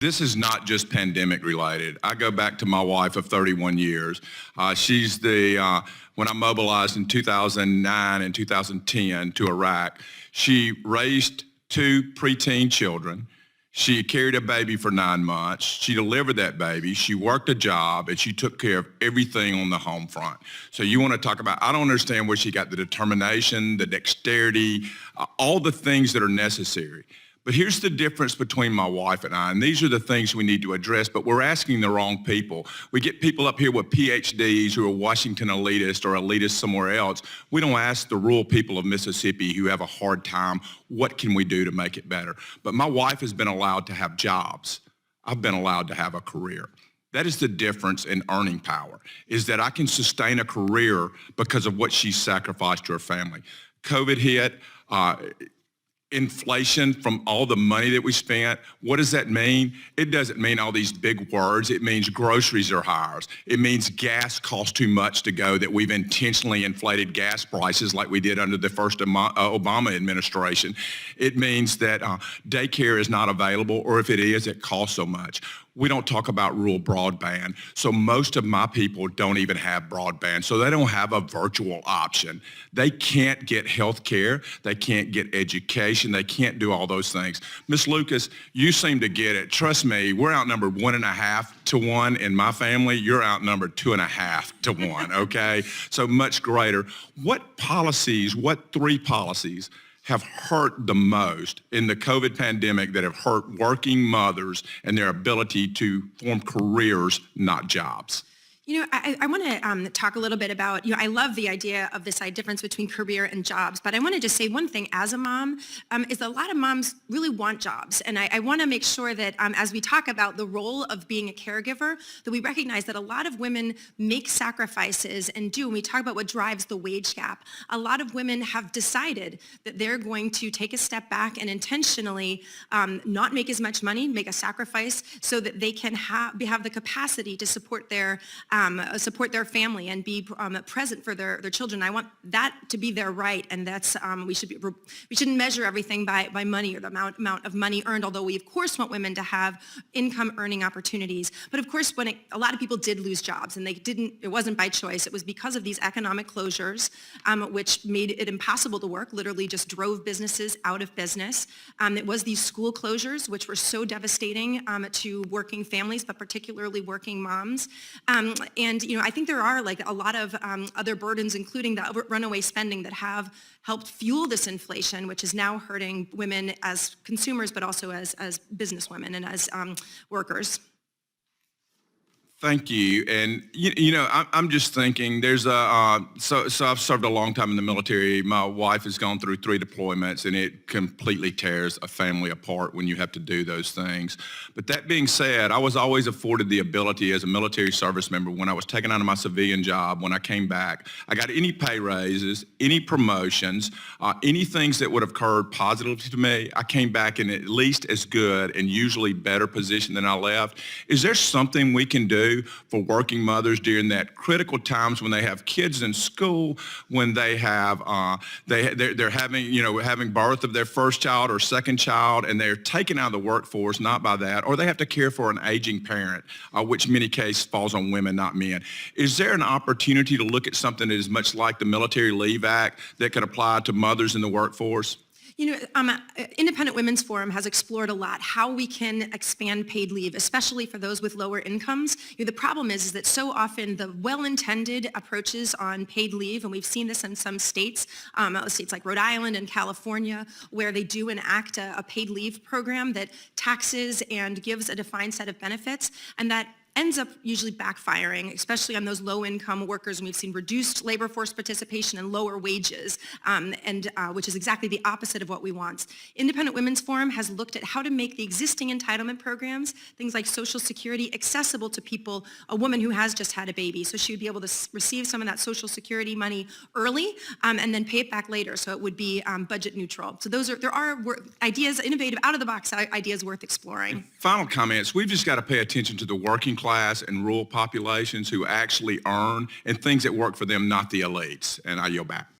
This is not just pandemic related. I go back to my wife of 31 years. When I mobilized in 2009 and 2010 to Iraq, she raised two preteen children. She carried a baby for 9 months. She delivered that baby. She worked a job, and she took care of everything on the home front. So you want to talk about, I don't understand where she got the determination, the dexterity, all the things that are necessary. But here's the difference between my wife and I, and these are the things we need to address, but we're asking the wrong people. We get people up here with PhDs who are Washington elitists or elitists somewhere else. We don't ask the rural people of Mississippi who have a hard time, what can we do to make it better? But my wife has been allowed to have jobs. I've been allowed to have a career. That is the difference in earning power, is that I can sustain a career because of what she sacrificed to her family. COVID hit. Inflation from all the money that we spent. What does that mean? It doesn't mean all these big words. It means groceries are higher. It means gas costs too much to go, that we've intentionally inflated gas prices like we did under the first Obama administration. It means that daycare is not available, or if it is, it costs so much. We don't talk about rural broadband. So most of my people don't even have broadband. So they don't have a virtual option. They can't get health care. They can't get education. They can't do all those things. Ms. Lucas, you seem to get it. Trust me, we're outnumbered 1.5 to 1 in my family. You're outnumbered 2.5 to 1, okay? So much greater. What 3 policies have hurt the most in the COVID pandemic that have hurt working mothers and their ability to form careers, not jobs? I want to talk a little bit about, I love the idea of this difference between career and jobs, but I want to just say one thing as a mom, is a lot of moms really want jobs. And I want to make sure that as we talk about the role of being a caregiver, that we recognize that a lot of women make sacrifices and do. When we talk about what drives the wage gap, a lot of women have decided that they're going to take a step back and intentionally not make as much money, make a sacrifice so that they can have the capacity to support their family and be present for their children. I want that to be their right, and that's we shouldn't measure everything by money or the amount of money earned. Although we of course want women to have income earning opportunities, but of course when a lot of people did lose jobs, and it wasn't by choice. It was because of these economic closures, which made it impossible to work. Literally just drove businesses out of business. It was these school closures which were so devastating to working families, but particularly working moms. And I think there are a lot of other burdens, including the runaway spending, that have helped fuel this inflation, which is now hurting women as consumers, but also as businesswomen and as workers. Thank you. And, I'm just thinking so I've served a long time in the military. My wife has gone through 3 deployments, and it completely tears a family apart when you have to do those things. But that being said, I was always afforded the ability as a military service member, when I was taken out of my civilian job, when I came back, I got any pay raises, any promotions, any things that would have occurred positively to me. I came back in at least as good and usually better position than I left. Is there something we can do for working mothers during that critical times when they have kids in school, when they have they're having birth of their first child or second child, and they're taken out of the workforce, not by that, or they have to care for an aging parent, which in many cases falls on women, not men. Is there an opportunity to look at something that is much like the Military Leave Act that could apply to mothers in the workforce? Independent Women's Forum has explored a lot how we can expand paid leave, especially for those with lower incomes. The problem is that so often the well-intended approaches on paid leave, and we've seen this in some states like Rhode Island and California, where they do enact a paid leave program that taxes and gives a defined set of benefits, and that ends up usually backfiring, especially on those low-income workers. And we've seen reduced labor force participation and lower wages, which is exactly the opposite of what we want. Independent Women's Forum has looked at how to make the existing entitlement programs, things like Social Security, accessible to people, a woman who has just had a baby. So she would be able to receive some of that Social Security money early and then pay it back later. So it would be budget neutral. So there are ideas, innovative, out-of-the-box ideas worth exploring. Final comments. We've just got to pay attention to the working class and rural populations who actually earn, and things that work for them, not the elites. And I yield back.